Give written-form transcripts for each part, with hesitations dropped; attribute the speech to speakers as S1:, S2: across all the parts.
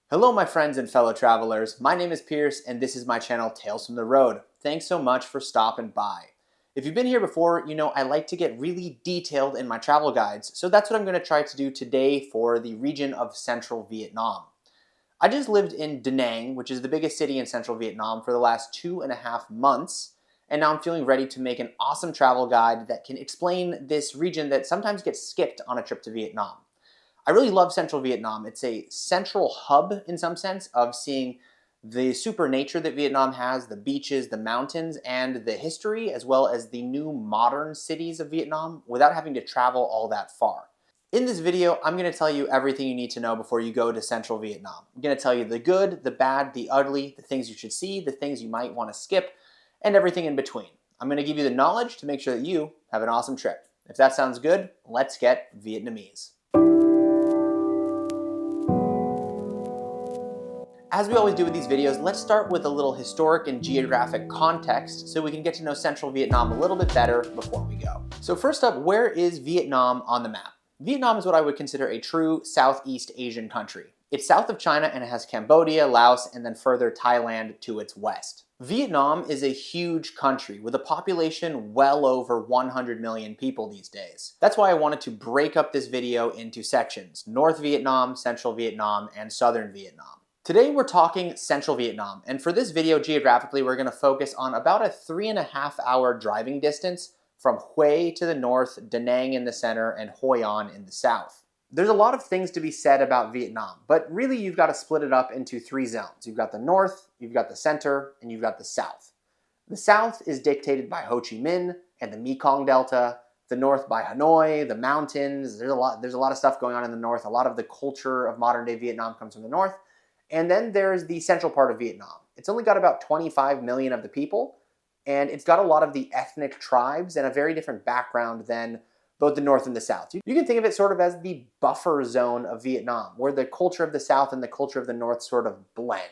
S1: Hello my friends and fellow travelers, my name is Pierce and this is my channel Tales from the Road. Thanks so much for stopping by. If you've been here before, you know I like to get really detailed in my travel guides, so that's what I'm going to try to do today for the region of central Vietnam. I just lived in Danang, which is the biggest city in central Vietnam, for the last 2.5 months, and now I'm feeling ready to make an awesome travel guide that can explain this region that sometimes gets skipped on a trip to Vietnam. I really love central Vietnam. It's a central hub in some sense of seeing the super nature that Vietnam has, the beaches, the mountains, and the history, as well as the new modern cities of Vietnam without having to travel all that far. In this video, I'm going to tell you everything you need to know before you go to central Vietnam. I'm going to tell you the good, the bad, the ugly, the things you should see, the things you might want to skip, and everything in between. I'm going to give you the knowledge to make sure that you have an awesome trip. If that sounds good, let's get Vietnamese. As we always do with these videos, let's start with a little historic and geographic context so we can get to know central Vietnam a little bit better before we go. So first up, where is Vietnam on the map? Vietnam is what I would consider a true Southeast Asian country. It's south of China and it has Cambodia, Laos, and then further Thailand to its west. Vietnam is a huge country with a population well over 100 million people these days. That's why I wanted to break up this video into sections: North Vietnam, Central Vietnam, and Southern Vietnam. Today we're talking Central Vietnam, and for this video geographically we're going to focus on about a 3.5-hour driving distance from Hue to the north, Da Nang in the center, and Hoi An in the south. There's a lot of things to be said about Vietnam, but really you've got to split it up into 3 zones. You've got the north, you've got the center, and you've got the south. The south is dictated by Ho Chi Minh and the Mekong Delta, the north by Hanoi, the mountains. There's a lot of stuff going on in the north. A lot of the culture of modern day Vietnam comes from the north. And then there's the central part of Vietnam. It's only got about 25 million of the people, and it's got a lot of the ethnic tribes and a very different background than both the north and the south. You can think of it sort of as the buffer zone of Vietnam, where the culture of the south and the culture of the north sort of blend.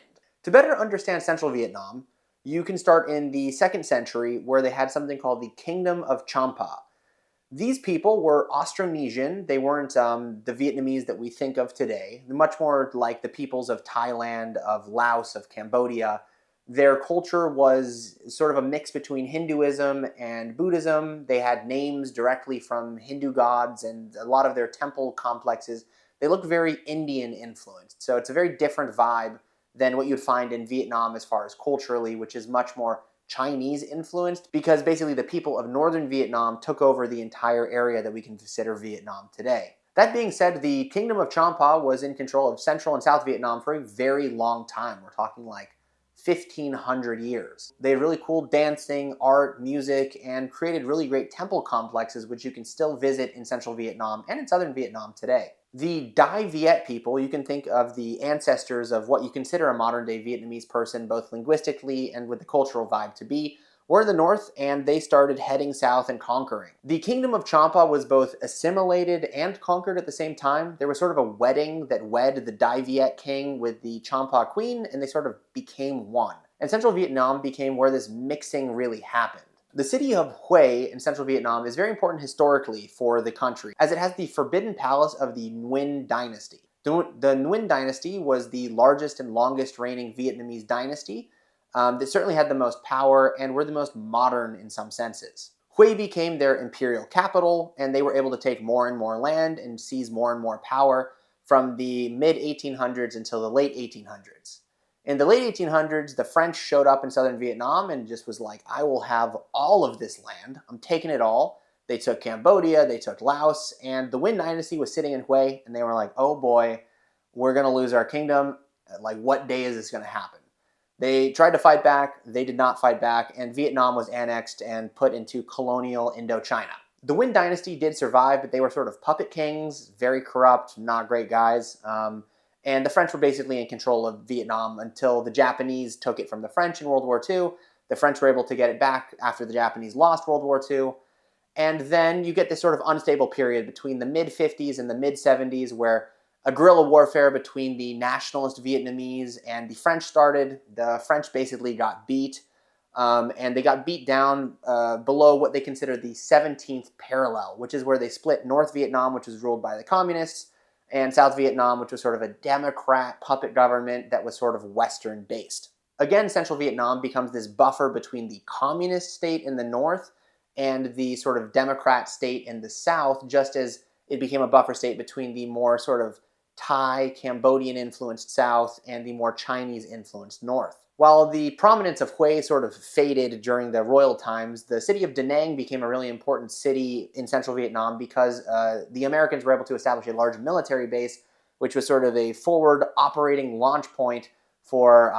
S1: To better understand central Vietnam, you can start in the 2nd century, where they had something called the Kingdom of Champa. These people were Austronesian. They weren't the Vietnamese that we think of today. They're much more like the peoples of Thailand, of Laos, of Cambodia. Their culture was sort of a mix between Hinduism and Buddhism. They had names directly from Hindu gods, and a lot of their temple complexes, they look very Indian influenced. So it's a very different vibe than what you'd find in Vietnam as far as culturally, which is much more Chinese influenced, because basically the people of northern Vietnam took over the entire area that we can consider Vietnam today. That being said, the Kingdom of Champa was in control of Central and South Vietnam for a very long time. We're talking like 1,500 years. They had really cool dancing, art, music, and created really great temple complexes which you can still visit in central Vietnam and in southern Vietnam today. The Dai Viet people, you can think of the ancestors of what you consider a modern-day Vietnamese person, both linguistically and with the cultural vibe to be, were in the north, and they started heading south and conquering. The Kingdom of Champa was both assimilated and conquered at the same time. There was sort of a wedding that wed the Dai Viet king with the Champa queen, and they sort of became one. And central Vietnam became where this mixing really happened. The city of Hue in central Vietnam is very important historically for the country, as it has the Forbidden Palace of the Nguyen dynasty. The Nguyen dynasty was the largest and longest reigning Vietnamese dynasty that certainly had the most power and were the most modern in some senses. Hue became their imperial capital, and they were able to take more and more land and seize more and more power from the mid-1800s until the late 1800s. In the late 1800s, the French showed up in southern Vietnam and just was like, I will have all of this land. I'm taking it all. They took Cambodia, they took Laos, and the Nguyen dynasty was sitting in Hue, and they were like, oh boy, we're going to lose our kingdom. Like, what day is this going to happen? They tried to fight back, they did not fight back, and Vietnam was annexed and put into colonial Indochina. The Nguyen dynasty did survive, but they were sort of puppet kings, very corrupt, not great guys. And the French were basically in control of Vietnam until the Japanese took it from the French in World War II. The French were able to get it back after the Japanese lost World War II. And then you get this sort of unstable period between the mid-50s and the mid-70s where a guerrilla warfare between the nationalist Vietnamese and the French started. The French basically got beat, and they got beat down below what they consider the 17th parallel, which is where they split North Vietnam, which was ruled by the communists, and South Vietnam, which was sort of a democrat puppet government that was sort of Western based. Again, Central Vietnam becomes this buffer between the communist state in the north and the sort of democrat state in the south, just as it became a buffer state between the more sort of Thai, Cambodian influenced south and the more Chinese influenced north. While the prominence of Hue sort of faded during the royal times, the city of Danang became a really important city in central Vietnam because the Americans were able to establish a large military base, which was sort of a forward operating launch point for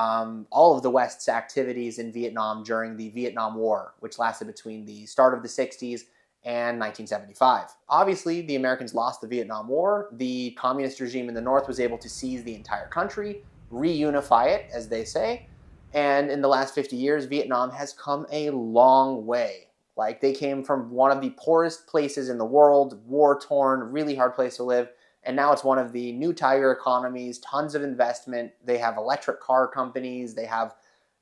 S1: all of the West's activities in Vietnam during the Vietnam War, which lasted between the start of the 60s and 1975. Obviously, the Americans lost the Vietnam War. The communist regime in the north was able to seize the entire country, reunify it, as they say, and in the last 50 years, Vietnam has come a long way. Like, they came from one of the poorest places in the world, war-torn, really hard place to live, and now it's one of the new tiger economies, tons of investment. They have electric car companies, they have,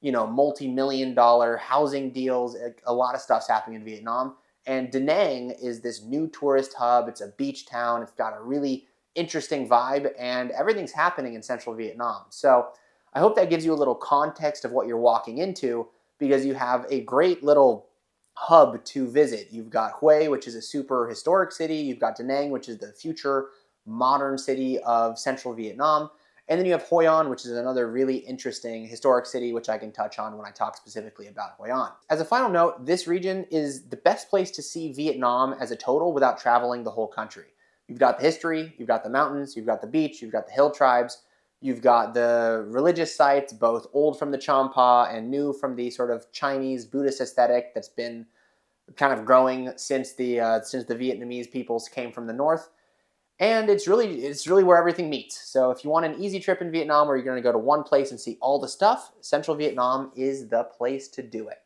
S1: multi-million-dollar housing deals. A lot of stuff's happening in Vietnam. And Da Nang is this new tourist hub. It's a beach town. It's got a really interesting vibe, and everything's happening in central Vietnam. So I hope that gives you a little context of what you're walking into, because you have a great little hub to visit. You've got Hue, which is a super historic city. You've got Da Nang, which is the future modern city of central Vietnam. And then you have Hoi An, which is another really interesting historic city, which I can touch on when I talk specifically about Hoi An. As a final note, this region is the best place to see Vietnam as a total without traveling the whole country. You've got the history, you've got the mountains, you've got the beach, you've got the hill tribes, you've got the religious sites, both old from the Champa and new from the sort of Chinese Buddhist aesthetic that's been kind of growing since the Vietnamese peoples came from the north. And it's really where everything meets. So if you want an easy trip in Vietnam where you're going to go to one place and see all the stuff, Central Vietnam is the place to do it.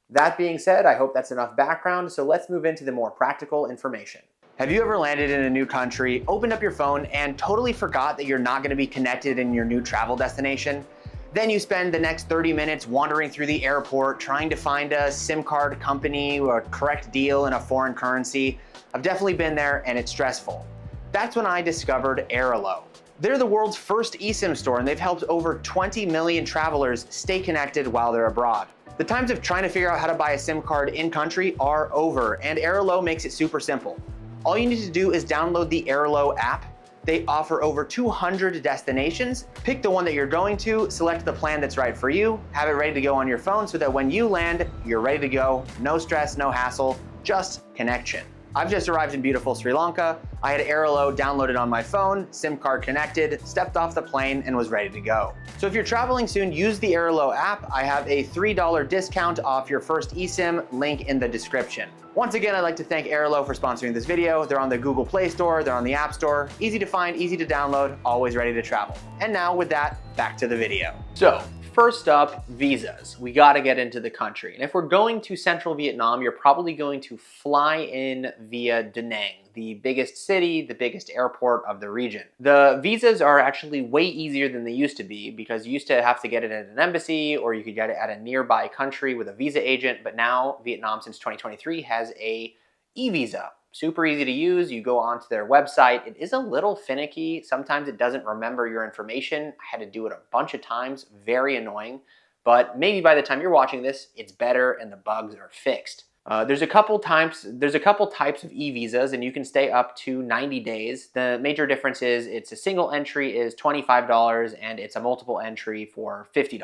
S1: That being said, I hope that's enough background, so let's move into the more practical information. Have you ever landed in a new country, opened up your phone, and totally forgot that you're not going to be connected in your new travel destination? Then you spend the next 30 minutes wandering through the airport trying to find a SIM card company or a correct deal in a foreign currency. I've definitely been there, and it's stressful. That's when I discovered Airalo. They're the world's first eSIM store, and they've helped over 20 million travelers stay connected while they're abroad. The times of trying to figure out how to buy a SIM card in country are over, and Airalo makes it super simple. All you need to do is download the Airalo app. They offer over 200 destinations. Pick the one that you're going to, select the plan that's right for you, have it ready to go on your phone so that when you land, you're ready to go. No stress, no hassle, just connection. I've just arrived in beautiful Sri Lanka. I had Airalo downloaded on my phone, SIM card connected, stepped off the plane, and was ready to go. So if you're traveling soon, use the Airalo app. I have a $3 discount off your first eSIM, link in the description. Once again, I'd like to thank Airalo for sponsoring this video. They're on the Google Play Store, they're on the App Store. Easy to find, easy to download, always ready to travel. And now with that, back to the video. So, first up, visas. We gotta get into the country. And if we're going to central Vietnam, you're probably going to fly in via Da Nang, the biggest city, the biggest airport of the region. The visas are actually way easier than they used to be, because you used to have to get it at an embassy or you could get it at a nearby country with a visa agent. But now Vietnam, since 2023, has a e-visa. Super easy to use. You go onto their website. It is a little finicky. Sometimes it doesn't remember your information. I had to do it a bunch of times. Very annoying. But maybe by the time you're watching this, it's better and the bugs are fixed. There's a couple types of e-visas, and you can stay up to 90 days. The major difference is it's a single entry is $25 and it's a multiple entry for $50.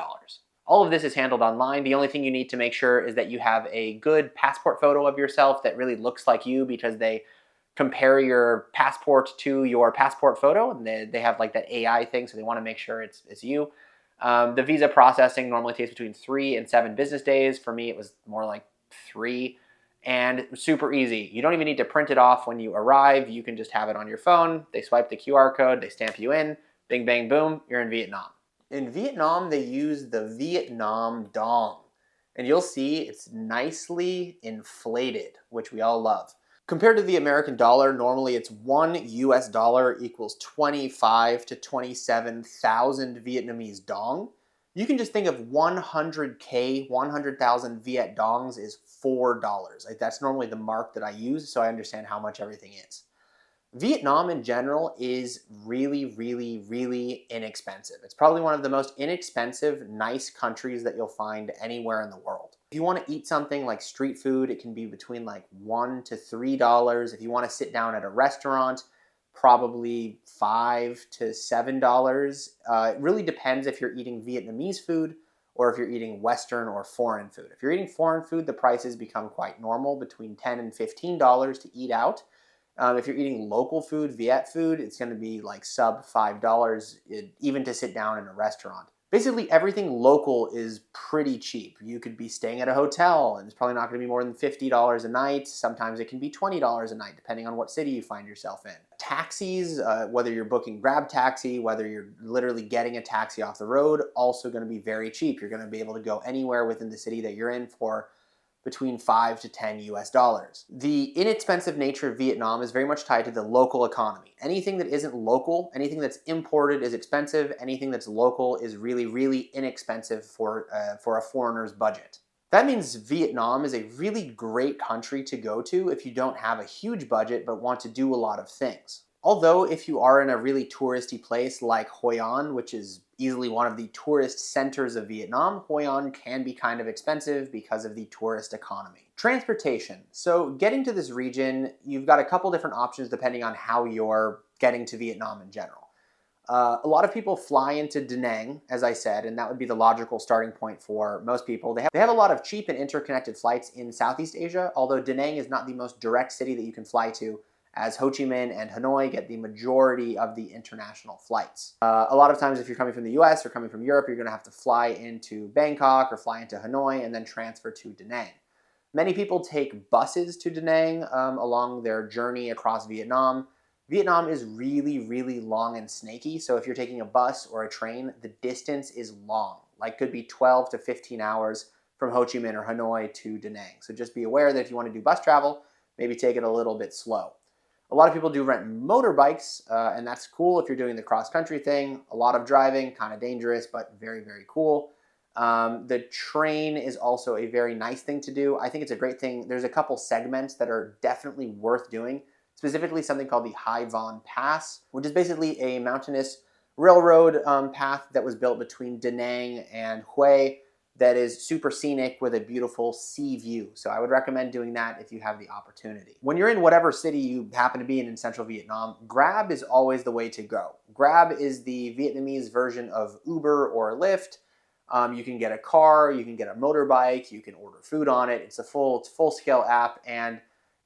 S1: All of this is handled online. The only thing you need to make sure is that you have a good passport photo of yourself that really looks like you, because they compare your passport to your passport photo, and they have like that AI thing, so they want to make sure it's you. The visa processing normally takes between 3 and 7 business days. For me, it was more like 3, and super easy. You don't even need to print it off when you arrive. You can just have it on your phone. They swipe the QR code, they stamp you in, bing, bang, boom, you're in Vietnam. In Vietnam, they use the Vietnam dong, and you'll see it's nicely inflated, which we all love. Compared to the American dollar, normally it's $1 US equals 25 to 27,000 Vietnamese dong. You can just think of 100K, 100,000 Viet dongs is $4. Like, that's normally the mark that I use, so I understand how much everything is. Vietnam in general is really, really, really inexpensive. It's probably one of the most inexpensive, nice countries that you'll find anywhere in the world. If you want to eat something like street food, it can be between like $1 to $3. If you want to sit down at a restaurant, probably $5 to $7. It really depends if you're eating Vietnamese food or if you're eating Western or foreign food. If you're eating foreign food, the prices become quite normal, between $10 and $15 to eat out. If you're eating local food, Viet food, it's going to be like sub $5, even to sit down in a restaurant. Basically, everything local is pretty cheap. You could be staying at a hotel, and it's probably not going to be more than $50 a night. Sometimes it can be $20 a night, depending on what city you find yourself in. Taxis, whether you're booking Grab Taxi, whether you're literally getting a taxi off the road, also going to be very cheap. You're going to be able to go anywhere within the city that you're in for between 5 to 10 US dollars. The inexpensive nature of Vietnam is very much tied to the local economy. Anything that isn't local, anything that's imported is expensive. Anything that's local is really, really inexpensive for a foreigner's budget. That means Vietnam is a really great country to go to if you don't have a huge budget but want to do a lot of things. Although if you are in a really touristy place like Hoi An, which is easily one of the tourist centers of Vietnam, Hoi An can be kind of expensive because of the tourist economy. Transportation. So getting to this region, you've got a couple different options depending on how you're getting to Vietnam in general. A lot of people fly into Danang, as I said, and that would be the logical starting point for most people. They have a lot of cheap and interconnected flights in Southeast Asia, although Danang is not the most direct city that you can fly to, as Ho Chi Minh and Hanoi get the majority of the international flights. A lot of times if you're coming from the US or coming from Europe, you're going to have to fly into Bangkok or fly into Hanoi and then transfer to Da Nang. Many people take buses to Da Nang along their journey across Vietnam. Vietnam is really, really long and snaky, so if you're taking a bus or a train, the distance is long, like could be 12 to 15 hours from Ho Chi Minh or Hanoi to Da Nang. So just be aware that if you want to do bus travel, maybe take it a little bit slow. A lot of people do rent motorbikes, and that's cool if you're doing the cross-country thing. A lot of driving, kind of dangerous, but very, very cool. The train is also a very nice thing to do. I think it's a great thing. There's a couple segments that are definitely worth doing, specifically something called the Hai Van Pass, which is basically a mountainous railroad path that was built between Da Nang and Hue that is super scenic with a beautiful sea view. So I would recommend doing that if you have the opportunity. When you're in whatever city you happen to be in central Vietnam, Grab is always the way to go. Grab is the Vietnamese version of Uber or Lyft. You can get a car, you can get a motorbike, you can order food on it. It's a full-scale app, and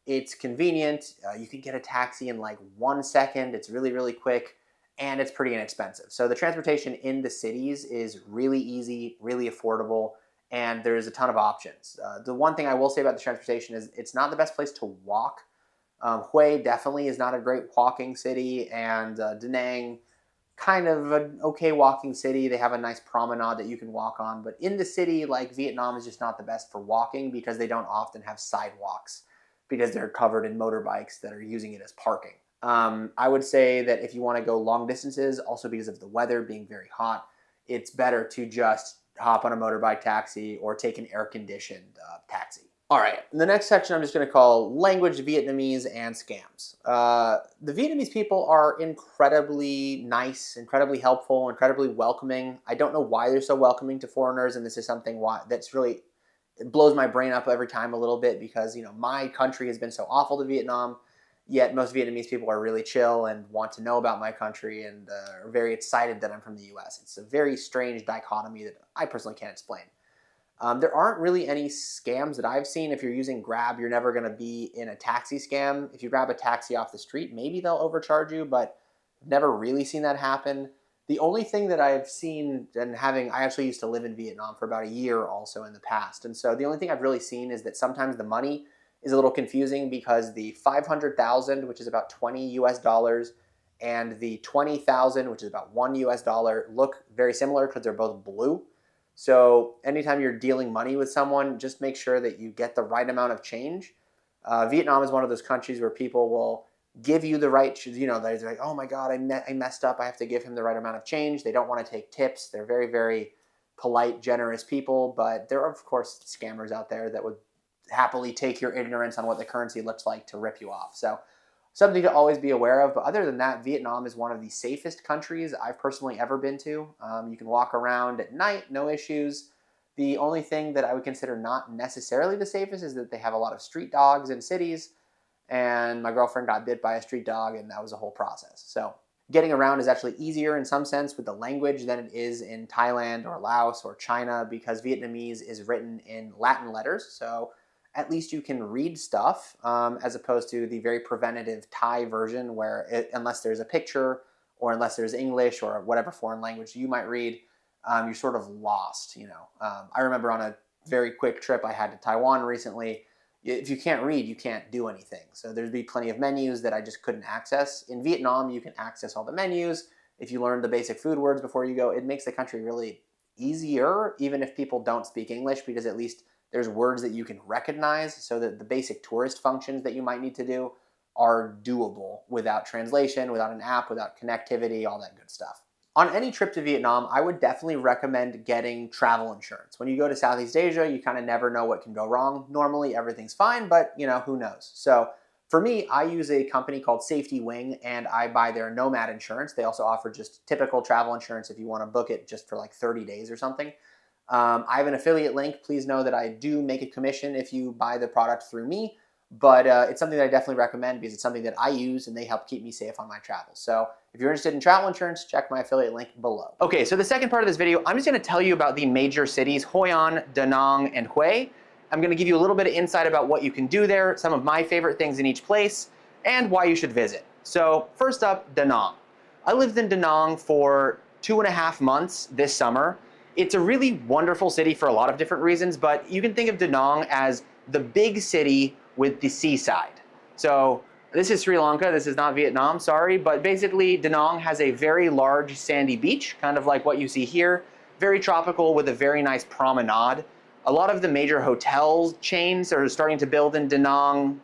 S1: it's convenient. You can get a taxi in like 1 second. It's really, really quick, and it's pretty inexpensive. So the transportation in the cities is really easy, really affordable, and there's a ton of options. The one thing I will say about the transportation is it's not the best place to walk. Hue definitely is not a great walking city, and Da Nang, kind of an okay walking city. They have a nice promenade that you can walk on, but in the city, like Vietnam is just not the best for walking because they don't often have sidewalks because they're covered in motorbikes that are using it as parking. I would say that if you want to go long distances, also because of the weather being very hot, it's better to just hop on a motorbike taxi or take an air-conditioned taxi. All right, the next section I'm just going to call language, Vietnamese, and scams. The Vietnamese people are incredibly nice, incredibly helpful, incredibly welcoming. I don't know why they're so welcoming to foreigners, and this is something that's really, it blows my brain up every time a little bit because, you know, my country has been so awful to Vietnam, yet most Vietnamese people are really chill and want to know about my country and are very excited that I'm from the US. It's a very strange dichotomy that I personally can't explain. There aren't really any scams that I've seen. If you're using Grab, you're never going to be in a taxi scam. If you grab a taxi off the street, maybe they'll overcharge you, but I've never really seen that happen. The only thing that I've seen, I actually used to live in Vietnam for about a year also in the past, and so the only thing I've really seen is that sometimes the money is a little confusing because the 500,000, which is about 20 US dollars, and the 20,000, which is about 1 US dollar, look very similar because they're both blue. So anytime you're dealing money with someone, just make sure that you get the right amount of change. Vietnam is one of those countries where people will give you the right, you know, they're like, oh my God, I messed up. I have to give him the right amount of change. They don't want to take tips. They're very, very polite, generous people. But there are, of course, scammers out there that would happily take your ignorance on what the currency looks like to rip you off. So something to always be aware of. But other than that, Vietnam is one of the safest countries I've personally ever been to. You can walk around at night, no issues. The only thing that I would consider not necessarily the safest is that they have a lot of street dogs in cities, and my girlfriend got bit by a street dog, and that was a whole process. So getting around is actually easier in some sense with the language than it is in Thailand or Laos or China, because Vietnamese is written in Latin letters. So at least you can read stuff, as opposed to the very preventative Thai version where unless there's a picture or unless there's English or whatever foreign language you might read, you're sort of lost. I remember on a very quick trip I had to Taiwan recently, if you can't read, you can't do anything. So there'd be plenty of menus that I just couldn't access. In Vietnam, you can access all the menus. If you learn the basic food words before you go, it makes the country really easier, even if people don't speak English, because at least there's words that you can recognize, so that the basic tourist functions that you might need to do are doable without translation, without an app, without connectivity, all that good stuff. On any trip to Vietnam, I would definitely recommend getting travel insurance. When you go to Southeast Asia, you kind of never know what can go wrong. Normally, everything's fine, but who knows? So for me, I use a company called Safety Wing, and I buy their Nomad insurance. They also offer just typical travel insurance if you want to book it just for like 30 days or something. I have an affiliate link. Please know that I do make a commission if you buy the product through me, but it's something that I definitely recommend because it's something that I use and they help keep me safe on my travels. So if you're interested in travel insurance, check my affiliate link below. Okay, so the second part of this video, I'm just gonna tell you about the major cities, Hoi An, Danang, and Hue. I'm gonna give you a little bit of insight about what you can do there, some of my favorite things in each place, and why you should visit. So first up, Danang. I lived in Danang for 2.5 months this summer. It's a really wonderful city for a lot of different reasons, but you can think of Danang as the big city with the seaside. So this is Sri Lanka, this is not Vietnam, sorry, but basically Danang has a very large sandy beach, kind of like what you see here, very tropical with a very nice promenade. A lot of the major hotel chains are starting to build in Danang.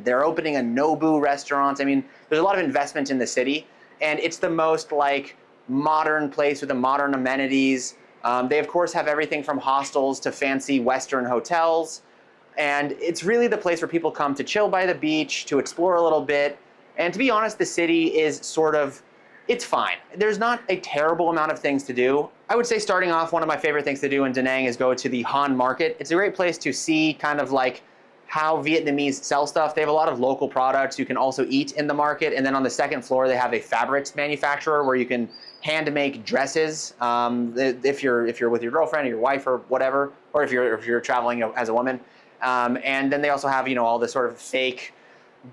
S1: They're opening a Nobu restaurant. I mean, there's a lot of investment in the city, and it's the most like modern place with the modern amenities. They of course have everything from hostels to fancy Western hotels. And it's really the place where people come to chill by the beach, to explore a little bit. And to be honest, the city is it's fine. There's not a terrible amount of things to do. I would say starting off, one of my favorite things to do in Danang is go to the Han Market. It's a great place to see kind of like how Vietnamese sell stuff. They have a lot of local products. You can also eat in the market. And then on the second floor, they have a fabrics manufacturer where you can hand make dresses if you're with your girlfriend or your wife or whatever, or if you're traveling as a woman. And then they also have, all the sort of fake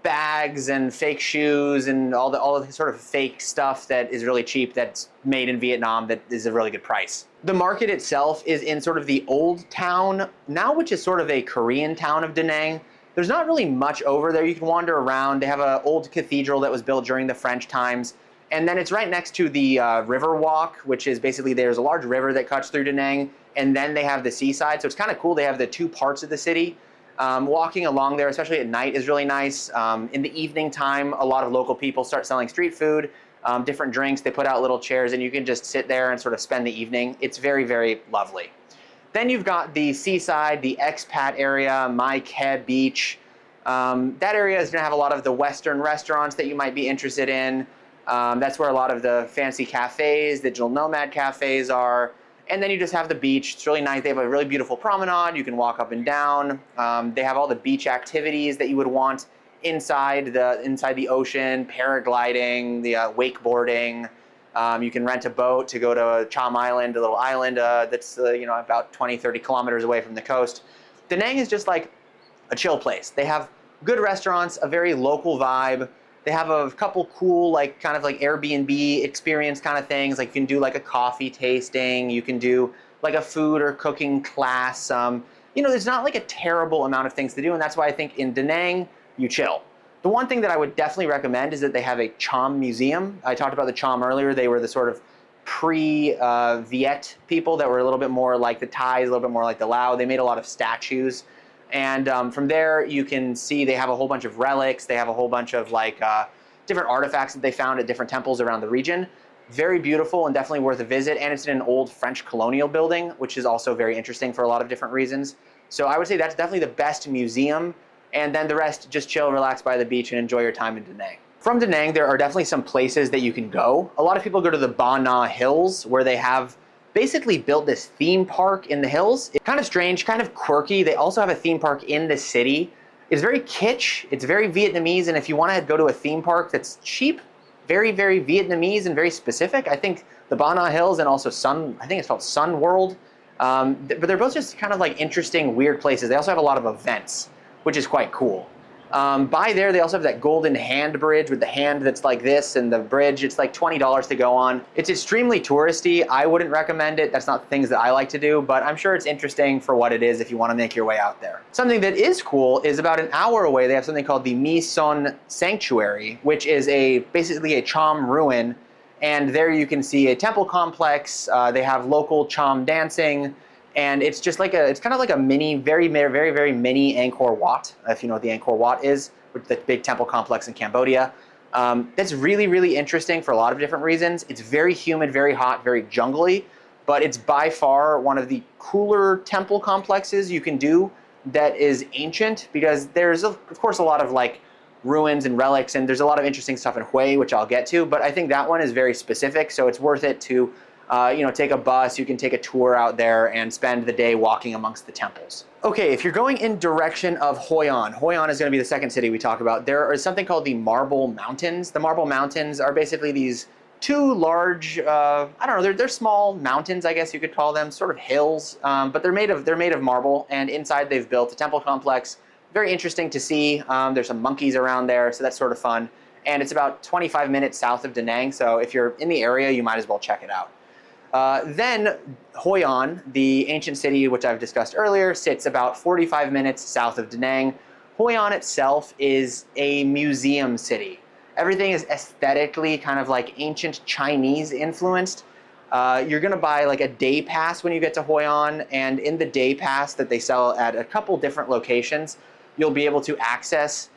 S1: bags and fake shoes and all the sort of fake stuff that is really cheap that's made in Vietnam that is a really good price. The market itself is in sort of the old town now, which is sort of a Korean town of Da Nang. There's not really much over there. You can wander around. They have an old cathedral that was built during the French times. And then it's right next to the river walk, which is basically there's a large river that cuts through Da Nang, and then they have the seaside. So it's kind of cool. They have the two parts of the city. Walking along there, especially at night, is really nice. In the evening time, a lot of local people start selling street food, different drinks. They put out little chairs, and you can just sit there and sort of spend the evening. It's very, very lovely. Then you've got the seaside, the expat area, Mai Khe Beach. That area is going to have a lot of the Western restaurants that you might be interested in. That's where a lot of the fancy cafes, digital nomad cafes are. And then you just have the beach. It's really nice. They have a really beautiful promenade. You can walk up and down. They have all the beach activities that you would want inside the ocean, paragliding, the wakeboarding. You can rent a boat to go to Cham Island, a little island that's about 20, 30 kilometers away from the coast. Da Nang is just like a chill place. They have good restaurants, a very local vibe. They have a couple cool, kind of like Airbnb experience kind of things. Like you can do like a coffee tasting. You can do like a food or cooking class. There's not like a terrible amount of things to do. And that's why I think in Da Nang, you chill. The one thing that I would definitely recommend is that they have a Cham museum. I talked about the Cham earlier. They were the sort of pre-Viet people that were a little bit more like the Thais, a little bit more like the Lao. They made a lot of statues. And from there, you can see they have a whole bunch of relics. They have a whole bunch of different artifacts that they found at different temples around the region. Very beautiful and definitely worth a visit. And it's in an old French colonial building, which is also very interesting for a lot of different reasons. So I would say that's definitely the best museum. And then the rest, just chill, relax by the beach, and enjoy your time in Da Nang. From Da Nang, there are definitely some places that you can go. A lot of people go to the Ba Na Hills, where they have basically built this theme park in the hills. It's kind of strange, kind of quirky. They also have a theme park in the city. It's very kitsch, it's very Vietnamese, and if you want to go to a theme park that's cheap, very, very Vietnamese and very specific, I think the Ba Na Hills and also I think it's called Sun World, but they're both just kind of like interesting, weird places. They also have a lot of events, which is quite cool. By there, they also have that golden hand bridge with the hand that's like this, and the bridge, it's like $20 to go on. It's extremely touristy. I wouldn't recommend it. That's not things that I like to do, but I'm sure it's interesting for what it is if you want to make your way out there. Something that is cool is about an hour away, they have something called the Mi Son Sanctuary, which is basically a Cham ruin, and there you can see a temple complex. They have local Cham dancing, and it's just like it's kind of like a mini, very, very, very mini Angkor Wat, if you know what the Angkor Wat is, which is the big temple complex in Cambodia. That's really, really interesting for a lot of different reasons. It's very humid, very hot, very jungly, but it's by far one of the cooler temple complexes you can do that is ancient, because there's, of course, a lot of like ruins and relics, and there's a lot of interesting stuff in Hue, which I'll get to, but I think that one is very specific, so it's worth it to take a bus, you can take a tour out there and spend the day walking amongst the temples. Okay, if you're going in direction of Hoi An, Hoi An is going to be the second city we talk about. There is something called the Marble Mountains. The Marble Mountains are basically these two large, I don't know, they're small mountains, I guess you could call them, sort of hills, but they're made of marble, and inside they've built a temple complex. Very interesting to see. There's some monkeys around there, so that's sort of fun. And it's about 25 minutes south of Da Nang, so if you're in the area, you might as well check it out. Then Hoi An, the ancient city which I've discussed earlier, sits about 45 minutes south of Da Nang. Hoi An itself is a museum city. Everything is aesthetically kind of like ancient Chinese influenced. You're gonna buy like a day pass when you get to Hoi An, and in the day pass that they sell at a couple different locations, you'll be able to access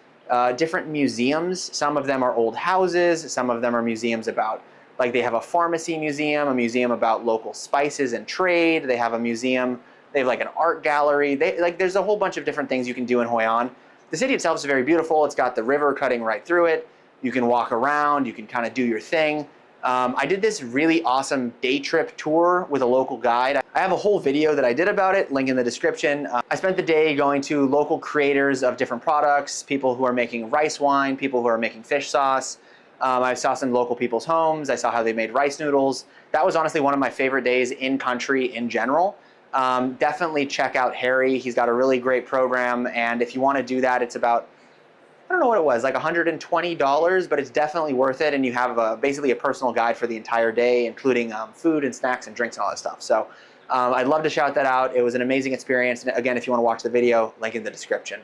S1: different museums. Some of them are old houses, some of them are museums about, like they have a pharmacy museum, a museum about local spices and trade. They have a museum, they have like an art gallery. There's a whole bunch of different things you can do in Hoi An. The city itself is very beautiful. It's got the river cutting right through it. You can walk around, you can kind of do your thing. I did this really awesome day trip tour with a local guide. I have a whole video that I did about it, link in the description. I spent the day going to local creators of different products, people who are making rice wine, people who are making fish sauce. I saw some local people's homes. I saw how they made rice noodles. That was honestly one of my favorite days in country in general. Definitely check out Harry. He's got a really great program, and if you want to do that, it's about, I don't know what it was, like $120, but it's definitely worth it, and you have basically a personal guide for the entire day, including food and snacks and drinks and all that stuff. So I'd love to shout that out. It was an amazing experience, and again, if you want to watch the video, link in the description.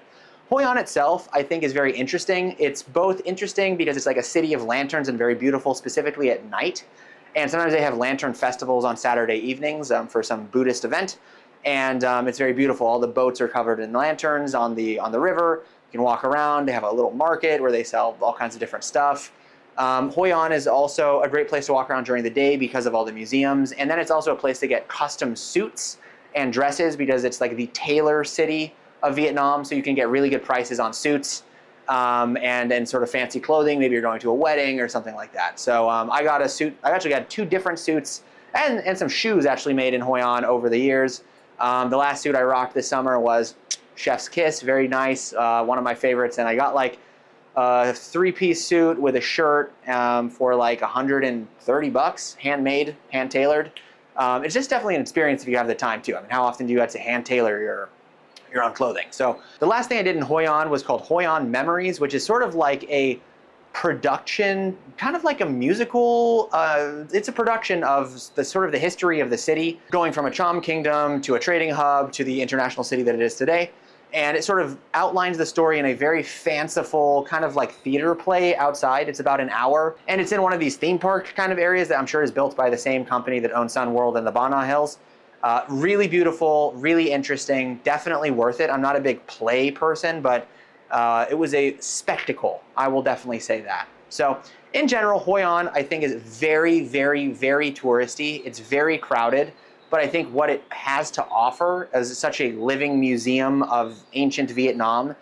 S1: Hoi An itself, I think, is very interesting. It's both interesting because it's like a city of lanterns and very beautiful, specifically at night. And sometimes they have lantern festivals on Saturday evenings for some Buddhist event. And it's very beautiful. All the boats are covered in lanterns on the river. You can walk around. They have a little market where they sell all kinds of different stuff. Hoi An is also a great place to walk around during the day because of all the museums. And then it's also a place to get custom suits and dresses because it's like the tailor city of Vietnam, so you can get really good prices on suits and sort of fancy clothing. Maybe you're going to a wedding or something like that. So I got a suit. I actually got two different suits and some shoes actually made in Hoi An over the years. The last suit I rocked this summer was Chef's Kiss, very nice, one of my favorites, and I got like a three-piece suit with a shirt for like 130 bucks, handmade, hand-tailored. It's just definitely an experience if you have the time too. I mean, how often do you have to hand tailor your own clothing? So the last thing I did in Hoi An was called Hoi An Memories, which is sort of like a production, kind of like a musical. It's a production of the sort of the history of the city, going from a Cham kingdom to a trading hub to the international city that it is today. And it sort of outlines the story in a very fanciful kind of like theater play outside. It's about an hour, and it's in one of these theme park kind of areas that I'm sure is built by the same company that owns Sun World and the Ba Na Hills. Really beautiful, really interesting, definitely worth it. I'm not a big play person, but it was a spectacle. I will definitely say that. So in general, Hoi An I think is very, very, very touristy. It's very crowded, but I think what it has to offer as such a living museum of ancient Vietnam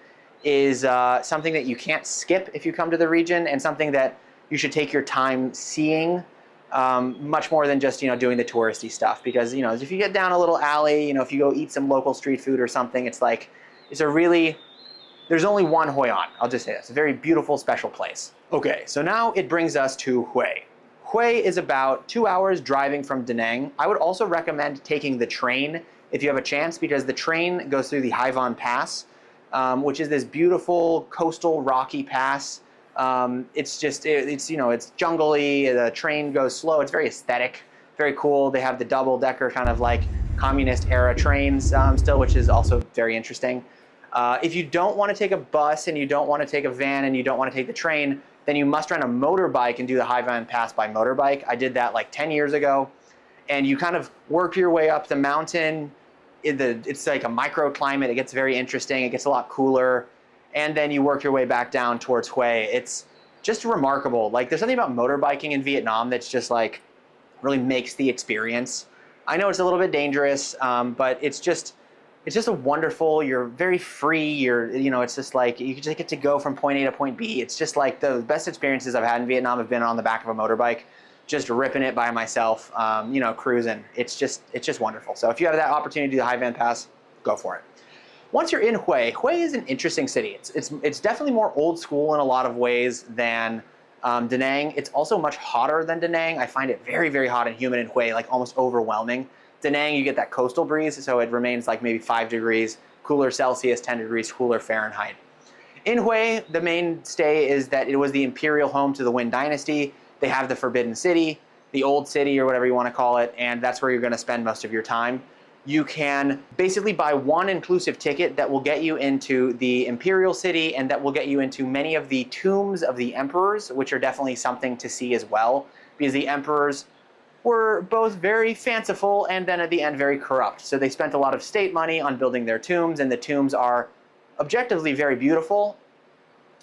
S1: is something that you can't skip if you come to the region, and something that you should take your time seeing, much more than just doing the touristy stuff. Because if you get down a little alley, if you go eat some local street food or something, it's like there's only one Hoi An. I'll just say this. It's a very beautiful, special place. Okay, so now it brings us to Hue. Hue is about 2 hours driving from Danang. I would also recommend taking the train if you have a chance, because the train goes through the Hoi An Pass, which is this beautiful coastal rocky pass. It's jungly. The train goes slow. It's very aesthetic, very cool. They have the double-decker kind of like communist era trains still, which is also very interesting. If you don't want to take a bus and you don't want to take a van and you don't want to take the train, then you must rent a motorbike and do the Hoi An Pass by motorbike. I did that like 10 years ago. And you kind of work your way up the mountain. It's like a microclimate. It gets very interesting. It gets a lot cooler. And then you work your way back down towards Hue. It's just remarkable. Like, there's something about motorbiking in Vietnam that's just like really makes the experience. I know it's a little bit dangerous, but it's just a wonderful, you're very free, it's just like, you just get to go from point A to point B. It's just like the best experiences I've had in Vietnam have been on the back of a motorbike, just ripping it by myself, cruising. It's just wonderful. So if you have that opportunity to do the Hoi An Pass, go for it. Once you're in Hue, Hue is an interesting city. It's definitely more old school in a lot of ways than Danang. It's also much hotter than Danang. I find it very, very hot and humid in Hue, like almost overwhelming. Danang, you get that coastal breeze, so it remains like maybe 5 degrees cooler Celsius, 10 degrees cooler Fahrenheit. In Hue, the mainstay is that it was the imperial home to the Nguyen dynasty. They have the Forbidden City, the Old City, or whatever you want to call it, and that's where you're going to spend most of your time. You can basically buy one inclusive ticket that will get you into the imperial city and that will get you into many of the tombs of the emperors, which are definitely something to see as well, because the emperors were both very fanciful and then at the end very corrupt. So they spent a lot of state money on building their tombs, and the tombs are objectively very beautiful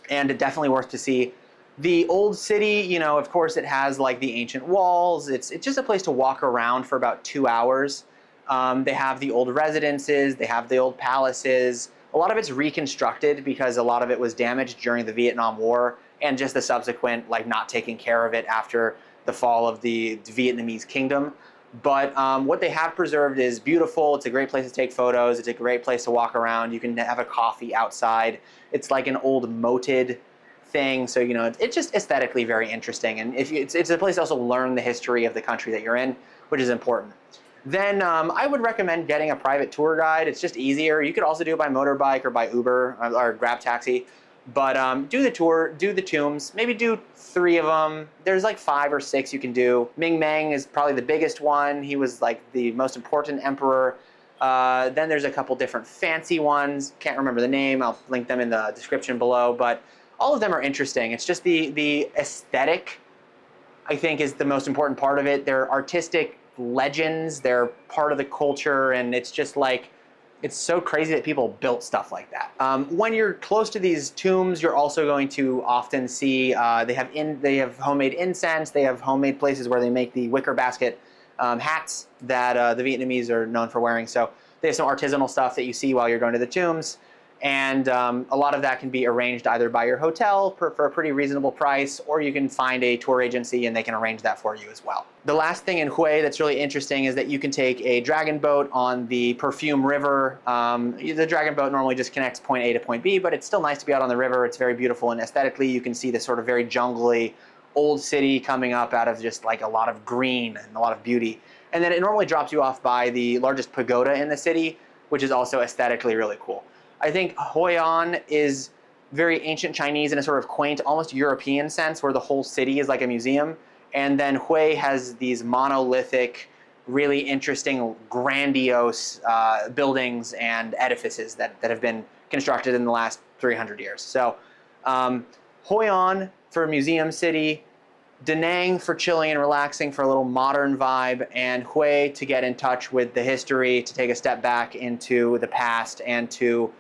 S1: and definitely worth to see. The old city, of course, it has like the ancient walls. It's just a place to walk around for about 2 hours. They have the old residences, they have the old palaces. A lot of it's reconstructed because a lot of it was damaged during the Vietnam War and just the subsequent like not taking care of it after the fall of the Vietnamese kingdom. But what they have preserved is beautiful. It's a great place to take photos. It's a great place to walk around. You can have a coffee outside. It's like an old moated thing. So, it's just aesthetically very interesting. And it's a place to also learn the history of the country that you're in, which is important. Then I would recommend getting a private tour guide. It's just easier. You could also do it by motorbike or by Uber or Grab Taxi. But do the tour, do the tombs, maybe do 3 of them. There's like 5 or 6 you can do. Ming Meng is probably the biggest one. He was like the most important emperor. Then there's a couple different fancy ones. Can't remember the name. I'll link them in the description below. But all of them are interesting. It's just the aesthetic, I think, is the most important part of it. They're artistic legends. They're part of the culture. And it's just like, it's so crazy that people built stuff like that. When you're close to these tombs, you're also going to often see they have homemade incense. They have homemade places where they make the wicker basket hats that the Vietnamese are known for wearing. So they have some artisanal stuff that you see while you're going to the tombs. And a lot of that can be arranged either by your hotel for a pretty reasonable price, or you can find a tour agency and they can arrange that for you as well. The last thing in Hue that's really interesting is that you can take a dragon boat on the Perfume River. The dragon boat normally just connects point A to point B, but it's still nice to be out on the river. It's very beautiful, and aesthetically you can see this sort of very jungly old city coming up out of just like a lot of green and a lot of beauty. And then it normally drops you off by the largest pagoda in the city, which is also aesthetically really cool. I think Hoi An is very ancient Chinese in a sort of quaint, almost European sense, where the whole city is like a museum. And then Hue has these monolithic, really interesting, grandiose buildings and edifices that have been constructed in the last 300 years. So Hoi An for museum city, Danang for chilling and relaxing for a little modern vibe, and Hue to get in touch with the history, to take a step back into the past, and to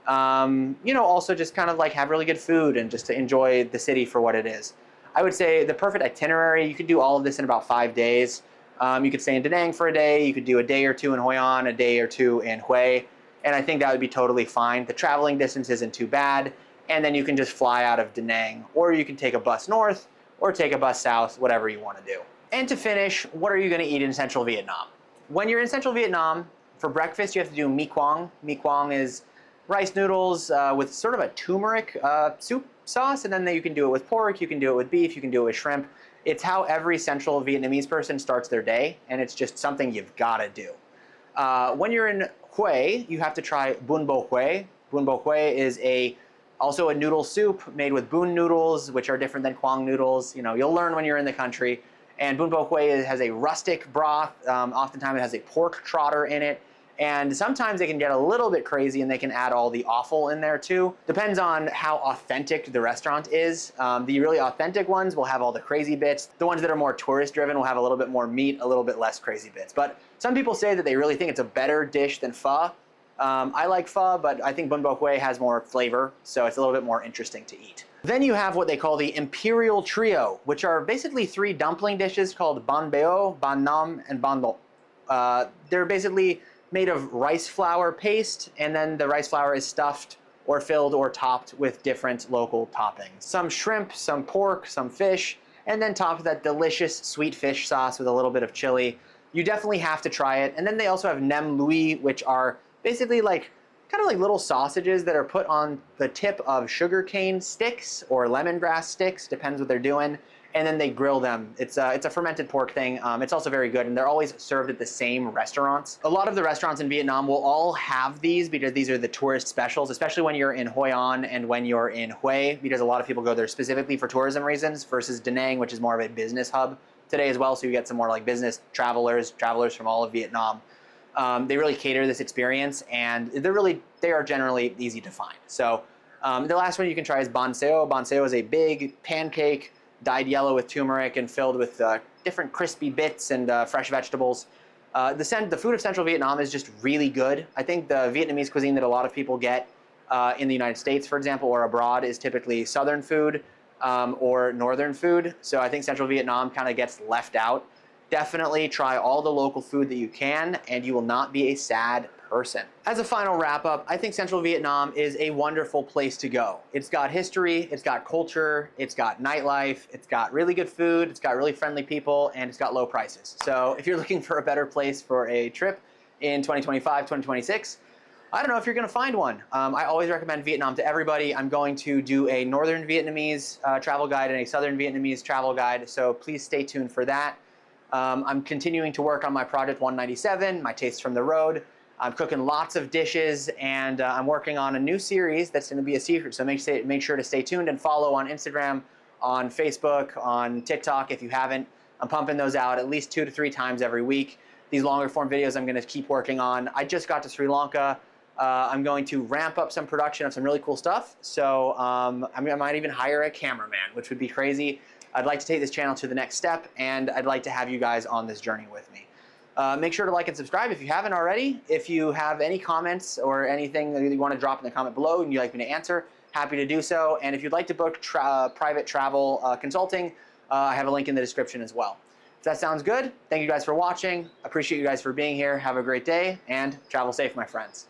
S1: also just kind of like have really good food and just to enjoy the city for what it is. I would say the perfect itinerary, you could do all of this in about 5 days. You could stay in Danang for a day, you could do a day or 2 in Hoi An, a day or 2 in Hue. and I think that would be totally fine. The traveling distance isn't too bad, and then you can just fly out of Danang, or you can take a bus north, or take a bus south, whatever you want to do. And to finish, what are you going to eat in central Vietnam? When you're in central Vietnam, for breakfast, you have to do mi quang. Mi quang is rice noodles with sort of a turmeric soup sauce, and then you can do it with pork, you can do it with beef, you can do it with shrimp. It's how every central Vietnamese person starts their day, and it's just something you've got to do. When you're in Hoi, you have to try bun bo hue. Bun bo hue is also a noodle soup made with bun noodles, which are different than quang noodles. You know, you'll learn when you're in the country. And bun bo hue has a rustic broth. Oftentimes it has a pork trotter in it. And sometimes they can get a little bit crazy and they can add all the offal in there too. Depends on how authentic the restaurant is. The really authentic ones will have all the crazy bits. The ones that are more tourist driven will have a little bit more meat, a little bit less crazy bits. But some people say that they really think it's a better dish than pho. I like pho, but I think bun bo hue has more flavor, so it's a little bit more interesting to eat. Then you have what they call the imperial trio, which are basically 3 dumpling dishes called ban beo, ban nam, and ban lo. They're basically made of rice flour paste, and then the rice flour is stuffed or filled or topped with different local toppings. Some shrimp, some pork, some fish, and then topped with that delicious sweet fish sauce with a little bit of chili. You definitely have to try it. And then they also have nem lui, which are basically kind of like little sausages that are put on the tip of sugarcane sticks or lemongrass sticks, depends what they're doing, and then they grill them. It's a fermented pork thing. It's also very good, and they're always served at the same restaurants. A lot of the restaurants in Vietnam will all have these because these are the tourist specials, especially when you're in Hoi An and when you're in Hue, because a lot of people go there specifically for tourism reasons, versus Danang, which is more of a business hub today as well, so you get some more like business travelers from all of Vietnam. They really cater this experience, and they are generally easy to find. So the last one you can try is ban seo. Ban seo is a big pancake dyed yellow with turmeric and filled with different crispy bits and fresh vegetables. The food of central Vietnam is just really good. I think the Vietnamese cuisine that a lot of people get in the United States, for example, or abroad is typically southern food or northern food. So I think central Vietnam kind of gets left out. Definitely try all the local food that you can, and you will not be a sad person. As a final wrap up, I think central Vietnam is a wonderful place to go. It's got history, it's got culture, it's got nightlife, it's got really good food, it's got really friendly people, and it's got low prices. So if you're looking for a better place for a trip in 2025, 2026, I don't know if you're gonna find one. I always recommend Vietnam to everybody. I'm going to do a Northern Vietnamese travel guide and a Southern Vietnamese travel guide, so please stay tuned for that. I'm continuing to work on my Project 197, my Tastes from the Road. I'm cooking lots of dishes, and I'm working on a new series that's going to be a secret. So make sure to stay tuned and follow on Instagram, on Facebook, on TikTok if you haven't. I'm pumping those out at least 2 to 3 times every week. These longer form videos I'm going to keep working on. I just got to Sri Lanka. I'm going to ramp up some production of some really cool stuff. So I might even hire a cameraman, which would be crazy. I'd like to take this channel to the next step, and I'd like to have you guys on this journey with me. Make sure to like and subscribe if you haven't already. If you have any comments or anything that you want to drop in the comment below and you'd like me to answer, happy to do so. And if you'd like to book private travel consulting, I have a link in the description as well. If that sounds good, thank you guys for watching. Appreciate you guys for being here. Have a great day, and travel safe, my friends.